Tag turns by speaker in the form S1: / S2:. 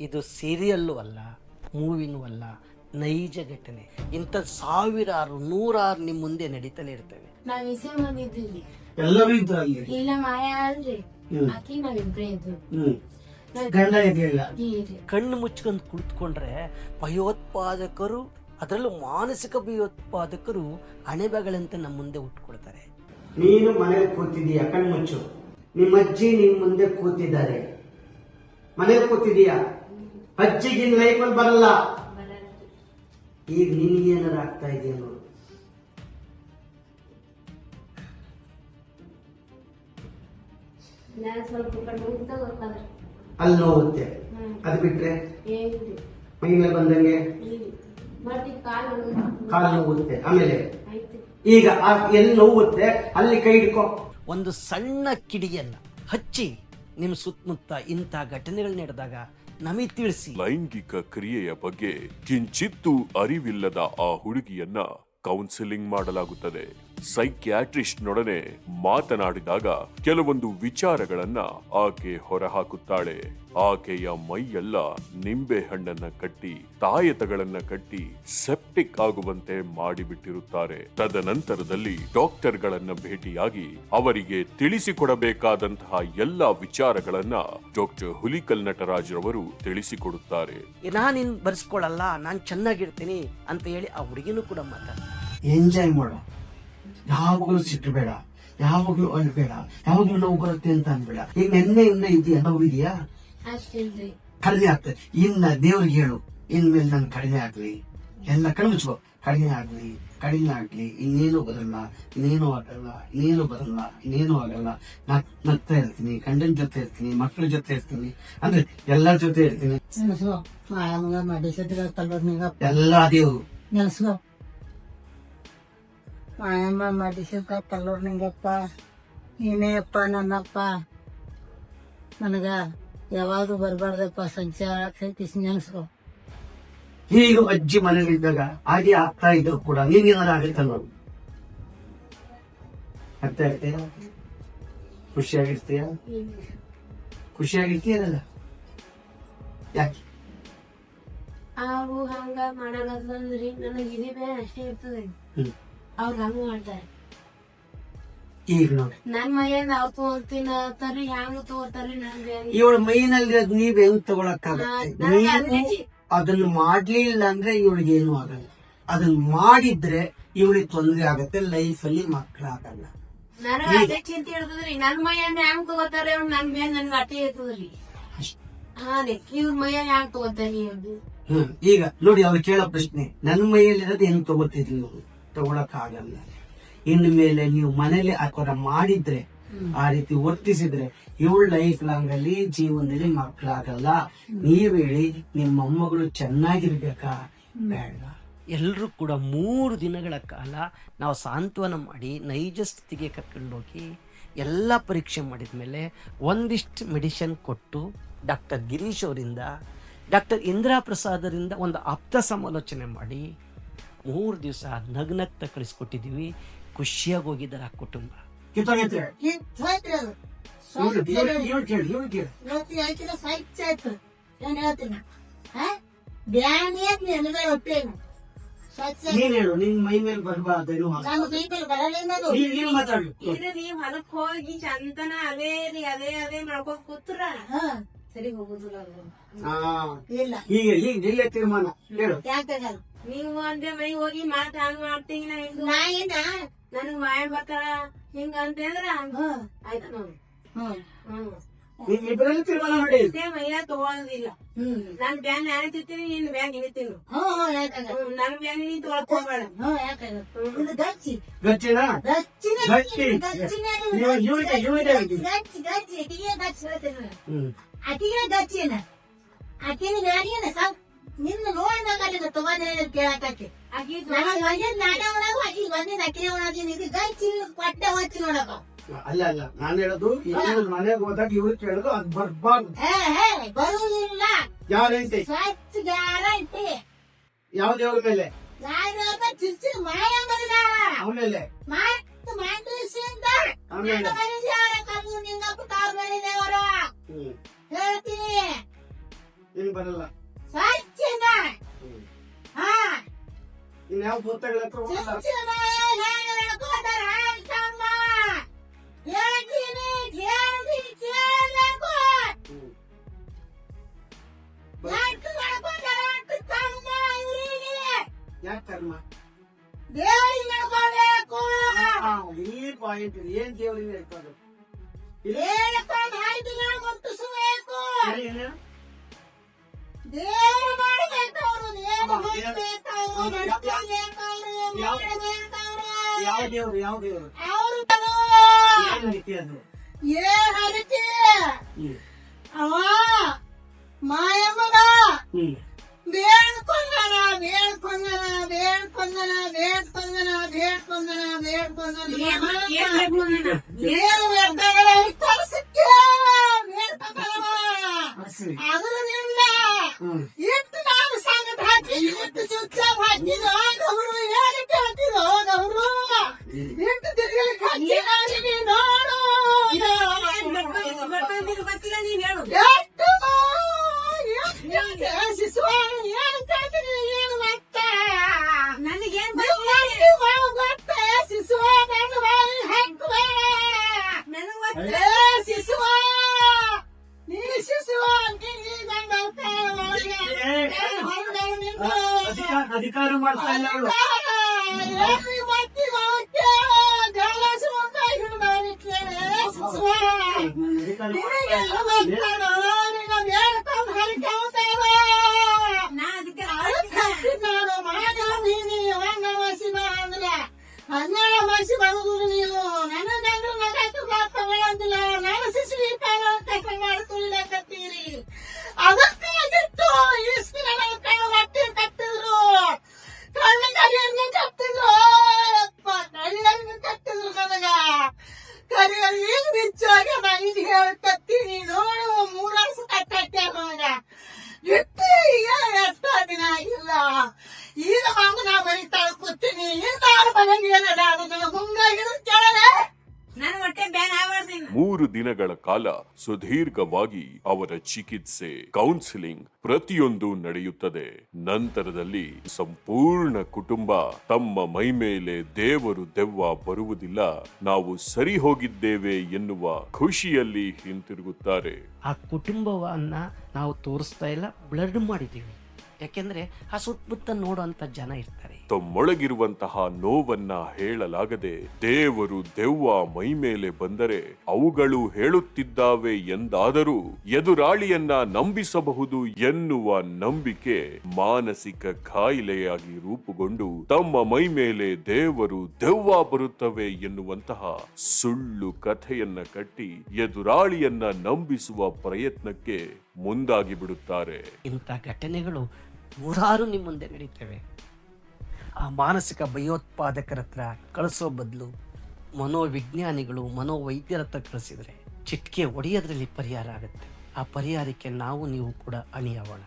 S1: ಇದು ಸೀರಿಯಲ್ಲು ಅಲ್ಲ, ಮೂವಿನೂ ಅಲ್ಲ, ನೈಜ ಘಟನೆ. ಇಂಥ ಸಾವಿರಾರು ನೂರಾರು ನಿಮ್ಮ ಮುಂದೆ ನಡೀತಲೇ ಇರ್ತವೆ.
S2: ನಾವ್ ವಿಷಯ ಬಂದಿದ್ದೀವಿ
S3: ಎಲ್ಲರೂ ಇದ್ರು ಅಲ್ಲಿ.
S2: ಇಲ್ಲ ಮಾಯ ಅಲ್ರಿ ಆಕಿ ನಾವಿಬ್ರೇ ಇದ್ವಿ.
S3: ಗಂಡ ಇದೆಯಲ್ಲ,
S1: ಕಣ್ಣು ಮುಚ್ಕೊಂಡು ಕುಳಿತುಕೊಂಡ್ರೆ ಭಯೋತ್ಪಾದಕರು, ಅದರಲ್ಲೂ ಮಾನಸಿಕ ಭಯೋತ್ಪಾದಕರು ಅಣೆಬೆಗಳಂತೆ ನಮ್ಮ ಮುಂದೆ ಉಟ್ಕೊಳ್ತಾರೆ.
S3: ನೀನು ಮನೇಲಿ ಕೂತಿದೀಯ, ಕಣ್ಮುಚ್ಚು. ನಿಮ್ಮ ಅಜ್ಜಿ ನಿಮ್ ಮುಂದೆ ಕೂತಿದ್ದಾರೆ, ಮನೇಲಿ ಕೂತಿದೀಯ. ಅಜ್ಜಿಗಿನ್ ಲೈಫಲ್ಲಿ ಬರಲ್ಲ. ಈಗ ನಿನ್ಗೆ ಏನಾರ ಆಗ್ತಾ ಇದೆಯಾ ನೋಡು. ಅಲ್ಲಿ ನೋವುತ್ತೆ, ಅದು ಬಿಟ್ರೆ ಮೈ ಮೇಲೆ ಬಂದಂಗೆ ಕಾಲು ನೋವುತ್ತೆ. ಆಮೇಲೆ ಈಗ ಎಲ್ಲಿ ನೋವುತ್ತೆ ಅಲ್ಲಿ ಕೈ ಹಿಡ್ಕೊ.
S1: ಒಂದು ಸಣ್ಣ ಕಿಡಿಯನ್ನ ಹಚ್ಚಿ ನಿಮ್ಮ ಸುತ್ತಮುತ್ತ ಇಂಥ ಘಟನೆಗಳು ನಡೆದಾಗ ನಮಗೆ ತಿಳಿಸಿ.
S4: ಲೈಂಗಿಕ ಕ್ರಿಯೆಯ ಬಗ್ಗೆ ಕಿಂಚಿತ್ತೂ ಅರಿವಿಲ್ಲದ ಆ ಹುಡುಗಿಯನ್ನ ಕೌನ್ಸಿಲಿಂಗ್ ಮಾಡಲಾಗುತ್ತದೆ. ಸೈಕ್ಯಾಟ್ರಿಸ್ಟ್ ನೊಡನೆ ಮಾತನಾಡಿದಾಗ ಕೆಲವೊಂದು ವಿಚಾರಗಳನ್ನ ಆಕೆ ಹೊರಹಾಕುತ್ತಾಳೆ. ಆಕೆಯ ಮೈಯೆಲ್ಲ ನಿಂಬೆ ಹಣ್ಣನ್ನ ಕಟ್ಟಿ, ತಾಯತಗಳನ್ನ ಕಟ್ಟಿ ಸೆಪ್ಟಿಕ್ ಆಗುವಂತೆ ಮಾಡಿಬಿಟ್ಟಿರುತ್ತಾರೆ. ತದನಂತರದಲ್ಲಿ ಡಾಕ್ಟರ್ಗಳನ್ನ ಭೇಟಿಯಾಗಿ ಅವರಿಗೆ ತಿಳಿಸಿಕೊಡಬೇಕಾದಂತಹ ಎಲ್ಲಾ ವಿಚಾರಗಳನ್ನ ಡಾಕ್ಟರ್ ಹುಲಿಕಲ್ ನಟರಾಜ್ ರವರು ತಿಳಿಸಿಕೊಡುತ್ತಾರೆ.
S1: ನಾನಿನ್ ಬರ್ಸ್ಕೊಳಲ್ಲ, ನಾನ್ ಚೆನ್ನಾಗಿರ್ತೀನಿ ಅಂತ ಹೇಳಿ ಆ ಹುಡುಗಿನೂ ಕೂಡ ಮಾತಾಡ್ತಾರೆ.
S3: ಎಂಜಾಯ್ ಮಾಡು, ಯಾವಾಗಲೂ ಸಿಟ್ಟು ಬೇಡ, ಯಾವಾಗ್ಲೂ ಅಳ್ಬೇಡ, ಯಾವಾಗ್ಲೂ ನೋವು ಬರುತ್ತೆ ಅಂತ ಅನ್ಬೇಡ. ಈಗ ನೆನ್ನೆಯಿಂದ ಇದೆಯಾ, ನೋವು ಇದೆಯಾ?
S2: ಅಷ್ಟಿಲ್ರಿ.
S3: ಕಡಿಮೆ ಆಗ್ತದೆ. ಇನ್ನ ದೇವ್ರಿಗೆ ಹೇಳು, ಇನ್ಮೇಲೆ ನನ್ ಕಡಿಮೆ ಆಗ್ಲಿ, ಎಲ್ಲ ಕಣ್ಮುಚ್ಚು, ಕಡಿಮೆ ಆಗ್ಲಿ, ಕಡಿಮೆ ಆಗ್ಲಿ, ಇನ್ನೇನು ಬರಲ್ಲ, ಇನ್ನೇನು ಆಗಲ್ಲ, ಇನ್ನೇನು ಬರಲ್ಲ, ಇನ್ನೇನು ಆಗಲ್ಲ. ನಗ್ತಾ ಇರ್ತೀನಿ, ಗಂಡನ ಜೊತೆ ಇರ್ತೀನಿ, ಮಕ್ಕಳ ಜೊತೆ ಇರ್ತೀನಿ, ಅಂದ್ರೆ ಎಲ್ಲರ ಜೊತೆ ಇರ್ತೀನಿ. ಎಲ್ಲ ದೇವ್ರು
S5: ಮಾಯಮ್ಮ ಮಾಡಿಸಿದ ಕಲ್ಲೂರ್ ನಿಂಗಪ್ಪ, ನೀನೇ ಅಪ್ಪ ನನ್ನಪ್ಪ. ನನಗ ಯಾವಾಗೂ ಬರಬಾರ್ದಪ್ಪ, ಸಂಚಾರ ಆಗ್ತೈತಿ ನೆನ್ಸ್ಕೊ.
S3: ಈಗ ಅಜ್ಜಿ ಮನೇಲಿದ್ದಾಗ ಹಾಗೆ ಆಗ್ತಾ ಇದ್ರು ಕೂಡ ನೀನೇನಾರ ಆಗುತ್ತೆ ನೋಡು. ಅರ್ಥ ಆಗ್ತೀಯ? ಖುಷಿಯಾಗಿರ್ತೀಯ? ಖುಷಿಯಾಗಿರ್ತೀಯಲ್ಲ? ಯಾಕೆ
S2: ಅವ್ರು ಹಂಗ ಮಾಡಂದ್ರಿ ನನಗೆ ಇದೇ ಬೇರೆ ಅಷ್ಟೇ ಇರ್ತದೆ. ಅವ್ರು ಹಂಗ ಮಾಡ್ತಾರೆ.
S3: ಈಗ ನೋಡಿ
S2: ನನ್ ಮೈಯಿಂದ ಅವ್ರು ತಗೋತೀನಿ ಹ್ಯಾಂಗ ತಗೋತಾರಿ.
S3: ಇವಳ ಮೈನಲ್ಲಿ ನೀವ್ ಹೆಂಗ್ ತಗೊಳಕ್ಕಾಗತ್ತೆ? ನೀವು ಅದನ್ನ ಮಾಡ್ಲಿಲ್ಲ ಅಂದ್ರೆ ಇವಳಿಗೆ ಏನು ಆಗಲ್ಲ. ಅದನ್ನ ಮಾಡಿದ್ರೆ ಇವಳಿಗೆ ತೊಂದರೆ ಆಗತ್ತೆ, ಲೈಫ್ ಅಲ್ಲಿ ಮಕ್ಕಳಾಗಲ್ಲ.
S2: ನನಗ ಅದೇ ಚಿಂತೆ ಇರ್ತದ್ರಿ. ನನ್ ಮೈಯನ್ನ ಹ್ಯಾಂಗ ತಗೋತಾರೆ, ನನ್ ಮೇಲೆ ನನ್ಗೆ ಅಟ್ಟೆ ಇರ್ತದ್ರಿ. ಹಾ ರೀ, ಇವ್ರ ಮೈಯ ಹ್ಯಾಂಗ ತಗೋತಾರಿ ಅದು.
S3: ಈಗ ನೋಡಿ ಅವ್ರು ಕೇಳೋ ಪ್ರಶ್ನೆ, ನನ್ನ ಮೈಯಲ್ಲಿರೋದು ಹೆಂಗ್ ತಗೋತಿದ್ರಿ ನೀವು? ತಗೊಳಕ್ ಆಗಲ್ಲ. ಇನ್ನು ಮೇಲೆ ನೀವು ಮನೇಲಿ ಆತರ ಮಾಡಿದ್ರೆ, ಆ ರೀತಿ ವರ್ತಿಸಿದ್ರೆ ಇವಳ ಲೈಫ್ ಲಾಂಗ್ ಅಲ್ಲಿ ಜೀವನದಲ್ಲಿ ಮಕ್ಕಳಾಗಲ್ಲ. ನೀವ್ ಹೇಳಿ, ನಿಮ್ಮ ಮೊಮ್ಮಗಳು ಚೆನ್ನಾಗಿರ್ಬೇಕಾ ಬೇಡ?
S1: ಎಲ್ಲರೂ ಕೂಡ 3 ದಿನಗಳ ಕಾಲ ನಾವು ಸಾಂತ್ವನ ಮಾಡಿ ನೈಜ ಸ್ಥಿತಿಗೆ ಕರ್ಕೊಂಡೋಗಿ ಎಲ್ಲ ಪರೀಕ್ಷೆ ಮಾಡಿದ್ಮೇಲೆ ಒಂದಿಷ್ಟು ಮೆಡಿಸಿನ್ ಕೊಟ್ಟು ಡಾಕ್ಟರ್ ಗಿರೀಶ್ ಅವರಿಂದ, ಡಾಕ್ಟರ್ ಇಂದಿರಾ ಪ್ರಸಾದರಿಂದ ಒಂದು ಆಪ್ತ ಸಮಾಲೋಚನೆ ಮಾಡಿ 3 ದಿವಸ ನಗ್ನಗ್ತ ಕಳಿಸ್ಕೊಟ್ಟಿದ್ದೀವಿ. ಖುಷಿಯಾಗಿ ಹೋಗಿದ್ದಾರೆ ಆ ಕುಟುಂಬ.
S3: ನಿನ್ ಮೈ ಮೇಲೆ ಬರ್ಬಾರ್ದು. ಮಾತಾಡು.
S2: ನೀವ್ ಹೊಲಕ್ ಹೋಗಿ ಚಂದನ ಅದೇ ರೀ ಅದೇ ಅದೇ ಮಾಡ್ಕೊಂಡ್ ಕೂತ್ರ ಸರಿ ಹೋಗುದಿಲ್ಲ.
S3: ಈಗ ಇಲ್ಲೇ ತೀರ್ಮಾನ ಹೇಳು.
S2: ನೀವು ಒಂದೇ ಮೈ ಹೋಗಿ ಮಾತ್ ಹಂಗ ಮಾಡ್ತೀನಿ ನನಗ್ ಮಾಯ ಬರ್ತಾರ ಹಿಂಗ ಅಂತಂದ್ರ ಆಯ್ತ ನೋಡಿ.
S3: ಇಬ್ಬರಲ್ಲಿ ತೀರ್ಮಾನ ಮಾಡಿ.
S2: ಮೈಯ ತಗೊಳೋದಿಲ್ಲ. ನಾನ್ ಬ್ಯಾನ್ ನಾನೇ ತಿಂತೀನಿ, ನಿನ್ ಬ್ಯಾನ್ ಹಿಡಿತೀನಿ. ನನ್ ಬ್ಯಾನ್ ನೀನ್ ತೊಗೊಳಕ್ ಹೋಗ್ಬೇಡ.
S3: ಗಚ್ಚಿನ
S5: ಅಕ್ಕಿನ ಬ್ಯಾಡಿನ ಸಾವ್ ನಿನ್ನ ನೋಡಿದಾಗ ತಗೊಂಡ ಕೇಳಕ್ಕೆ ಅಕ್ಕಿ ನಾಡ ಒಳಗು ಅಕ್ಕಿ ಬಂದಿನ ಅಕ್ಕಿ ಒಳಗೆ ಇದು ಗಚ್ಚಿ ಕೊಟ್ಟ ಹೊಚ್ಚಿ ನೋಡಕ.
S3: ಅಲ್ಲ ನಾನು ಹೇಳೋದು, ಮನೆಗೆ ಹೋದಾಗ ಇವ್ರು ಕೇಳೋದು ಅದು ಬರ್ಬಾರ್ದು.
S5: ಬರುವುದಿಲ್ಲ.
S3: ಗ್ಯಾರಂಟಿ,
S5: ಸ್ವಚ್ಛ ಗ್ಯಾರಂಟಿ.
S3: ಯಾವ ದೇವ್ರ ಮೇಲೆ?
S5: ಚಿರ್ಚಿ ಮಾಯ ಬರದ
S3: ಆಮೇಲೆ
S5: ಮಾತು ಮಾತುಸಿಂದ
S3: ಆಮೇಲೆ
S5: ನಿಂಗಪ್ಪ ತಾವ್ ಮನೆ ದೇವರ ಹೇಳ್ತೀನಿ.
S3: ನಿನ್ ಬರಲ್ಲ.
S5: ಸ್ವಚ್ಛನ ಹಾ
S3: ಇನ್ಯಾವ ಭೂತಗಳ ಹತ್ರ ಹೋಗಲ್ಲ.
S5: ಸ್ವಚ್ಛನ ನಾನು ಹೇಳ್ಕೊತಾರ ತಮ್ಮ ಹೇಳ್ತೀನಿ ಕೇಳಬೇಕು ಯಾಕೆ ಮಾಡ್ಕೊತಾರ ತಮ್ಮ ಇವ್ರಿಗೆ
S3: ಯಾಕೆ ಕರ್ಮ?
S5: ದೇವರಿಗೆ ಹೇಳ್ಕೊಬೇಕು
S3: ಈ ಪಾಯಿಂಟ್ ಏನ್ ದೇವರಿಗೆ ಹೇಳ್ತಾರೆ?
S5: ಹೇಳ್ಕೊಂಡು ಆಯ್ತು ಮುಟ್ಟಿಸ್ಬೇಕು
S3: ಏನು?
S5: ದೇವರು ಮಾಡ್ಬೇಕು ಅವರು ದೇವರು ಮಾಡ್ಬೇಕು ಅವರು
S3: ಯಾವ ದೇವ್ರು? ಯಾವ ದೇವ್ರು?
S5: ಅವರು
S3: ಏನ್ ರೀತಿ ಅದು?
S5: ಏನ್ ಅದಕ್ಕೆ ಅವ ಮಾಯಮ್ಮಗ ಬೇಡ್ಕೊಂಡನ ಬೇಡ್ಕೊಂಡನ ಬೇಡ್ಕೊಂಡನ ಬೇಡ್ಕೊಂಡನ ಬೇಡ್ಕೊಂಡನ ಬೇಡ್ಕೊಂಡನ ಏನು ಬೇಡ್ಕೊಂಡನ ತೋರಿಸಕ್ಕೆ ಬೇಡ್ಕೊಂಡವ ಅದರಿಂದ ಎಷ್ಟು ನಾನು ಸಂಗಟ ಹಾಕಿ ಎಷ್ಟು ಚುಚ್ಚ ಹಾಕಿದ ಅವರು ಏನಕ್ಕೆ ಹಾಕಿದ ಅವರು ಎಷ್ಟು ತಿರುಗಲಿಕ್ಕೆ ಹಾಕಿ ನಾನಿಗೆ ನೋಡು ಎಷ್ಟು ಶಿಶುವ ಏನು ಕೇಳ್ತೀನಿ ಏನು ಗೊತ್ತ ನನಗೇನ್ ಗೊತ್ತ ಶಿಶುವ ನನ್ನ ಬಾಯಿ ಹಾಕುವ ಶಿಶುವ ನೀ ಶಿಶುವ ನೀ ಗಂಡ
S3: ಅಧಿಕಾರ ಮಾಡ್ತಾ ಇಲ್ಲ ಅವಳು.
S5: ಹನ್ನೆರಡು ವರ್ಷ ಬರುವುದು ನೀವು ನನ್ನ ಗಂಡು ನಗತ್ತು ತಗೊಳ್ಳೋದಿಲ್ಲ ನಾನು ಶಿಶು ಕೆಲಸ ಮಾಡ್ಕೊಳ್ಳಕತ್ತೀರಿ ಅದಕ್ಕಾಗಿತ್ತು ಈಸ್ಪಿನ ಹೊಟ್ಟೆ ಕಟ್ಟಿದ್ರು ಕಣ್ಣು ಕರಿಯನ್ನು ಕಟ್ಟಿದ್ರು ಕಣ್ಣನ್ನು ಕಟ್ಟಿದ್ರು ನನಗ ಕರಿಯಲ್ಲಿ ಈಗ ನಿಜವಾಗಿ ನಾನು ಇದು ಹೇಳ್ಕತ್ತೀನಿ ನೋಡು 3 ವರ್ಷ ಕಟ್ಟಕ್ಕೆ ನನಗ ಇಟ್ಟು ಈಗ ಎಷ್ಟ ದಿನ ಆಗಿಲ್ಲ ಈಗ ಬಂದು ನಾ ಬರೀ ತಳ್ಕೊತೀನಿ ನಾನು ಮನೆಗೆ ಏನದ ಅದನ್ನ ಮುಂಗಾಗಿರೋ ಕೇಳಲೆ ನಾನು ಹೊಟ್ಟೆ ಬ್ಯಾನ್ ಆಗ್ಬಾರ್ದು
S4: 3 ದಿನಗಳ ಕಾಲ ಸುದೀರ್ಘವಾಗಿ ಅವರ ಚಿಕಿತ್ಸೆ, ಕೌನ್ಸಿಲಿಂಗ್ ಪ್ರತಿಯೊಂದು ನಡೆಯುತ್ತದೆ. ನಂತರದಲ್ಲಿ ಸಂಪೂರ್ಣ ಕುಟುಂಬ ತಮ್ಮ ಮೈ ಮೇಲೆ ದೇವರು ದೆವ್ವ ಬರುವುದಿಲ್ಲ, ನಾವು ಸರಿ ಹೋಗಿದ್ದೇವೆ ಎನ್ನುವ ಖುಷಿಯಲ್ಲಿ ಹಿಂತಿರುಗುತ್ತಾರೆ.
S1: ಆ ಕುಟುಂಬವನ್ನ ನಾವು ತೋರಿಸ್ತಾ ಇಲ್ಲ, ಬ್ಲಡ್ ಮಾಡಿದ್ದೀವಿ. ಯಾಕೆಂದ್ರೆ ಆ ಸುತ್ತಮುತ್ತ ನೋಡುವಂತ ಜನ ಇರ್ತಾರೆ.
S4: ತಮ್ಮೊಳಗಿರುವಂತಹ ನೋವನ್ನ ಹೇಳಲಾಗದೆ ದೇವರು ದೆವ್ವ ಮೈ ಮೇಲೆ ಬಂದರೆ ಅವುಗಳು ಹೇಳುತ್ತಿದ್ದಾವೆ ಎಂದಾದರೂ ಎದುರಾಳಿಯನ್ನ ನಂಬಿಸಬಹುದು ಎನ್ನುವ ನಂಬಿಕೆ ಮಾನಸಿಕ ಕಾಯಿಲೆಯಾಗಿ ರೂಪುಗೊಂಡು ತಮ್ಮ ಮೈ ಮೇಲೆ ದೇವರು ದೆವ್ವ ಬರುತ್ತವೆ ಎನ್ನುವಂತಹ ಸುಳ್ಳು ಕಥೆಯನ್ನ ಕಟ್ಟಿ ಎದುರಾಳಿಯನ್ನ ನಂಬಿಸುವ ಪ್ರಯತ್ನಕ್ಕೆ ಮುಂದಾಗಿ ಬಿಡುತ್ತಾರೆ.
S1: ಇಂಥ ಘಟನೆಗಳು ನೂರಾರು ನಿಮ್ಮ ಮುಂದೆ ನಡೀತವೆ. ಆ ಮಾನಸಿಕ ಭಯೋತ್ಪಾದಕರ ಹತ್ರ ಕಳಿಸೋ ಬದಲು ಮನೋವಿಜ್ಞಾನಿಗಳು ಮನೋವೈದ್ಯರ ಹತ್ರ ಕಳಿಸಿದ್ರೆ ಚಿಟ್ಕೆ ಒಡೆಯೋದ್ರಲ್ಲಿ ಪರಿಹಾರ ಆಗುತ್ತೆ. ಆ ಪರಿಹಾರಕ್ಕೆ ನಾವು ನೀವು ಕೂಡ ಅಣಿಯಾಗೋಣ.